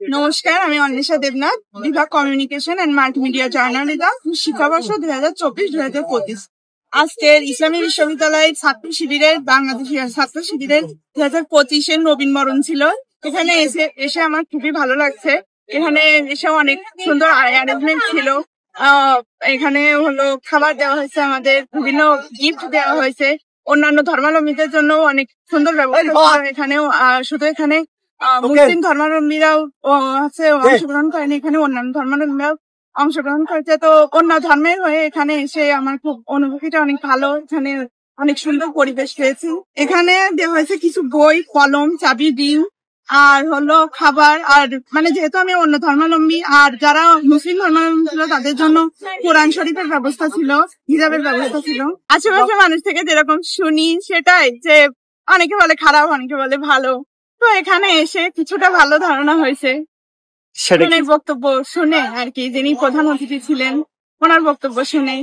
নমস্কার, আমি অন্বেষা দেবনাথ, বিভাগ কমিউনিকেশন এন্ড মাল্টিমিডিয়া জার্নালিজম, শিক্ষাবর্ষ 2024-2025। আজকের ইসলামী বিশ্ববিদ্যালয় ছাত্র শিবিরের বাংলাদেশি ছাত্র শিবিরের 2025-এর নবীন বরণ ছিল। এখানে এসে আমার খুবই ভালো লাগছে। এখানে এসে অনেক সুন্দর অ্যারেঞ্জমেন্ট ছিল। এখানে হলো খাবার দেওয়া হয়েছে, আমাদের বিভিন্ন গিফট দেওয়া হয়েছে। অন্যান্য ধর্মাবলম্বীদের জন্য অনেক সুন্দর ব্যবস্থা এখানেও। শুধু এখানে মুসলিম ধর্মাবলম্বীরাও অংশগ্রহণ করেনি, এখানে অন্যান্য ধর্মাবলম্বীরাও অংশগ্রহণ করেছে। তো অন্য ধর্মের হয়ে এখানে এসে আমার খুব অনুভূতিটা অনেক ভালো। এখানে অনেক সুন্দর পরিবেশ পেয়েছি। এখানে দেওয়া হয়েছে কিছু বই, কলম, চাবি, ডিম, আর হলো খাবার। আর মানে যেহেতু আমি অন্য ধর্মাবলম্বী, আর যারা মুসলিম ধর্মাবলম্বী ছিল তাদের জন্য কোরআন শরীফের ব্যবস্থা ছিল, হিজাবের ব্যবস্থা ছিল। আশেপাশে মানুষ থেকে যেরকম শুনি সেটাই, যে অনেকে বলে খারাপ, অনেকে বলে ভালো। তো এখানে এসে কিছুটা ভালো ধারণা হয়েছে। বক্তব্য শুনে আর কি, যিনি প্রধান অতিথি ছিলেন ওনার বক্তব্য শুনে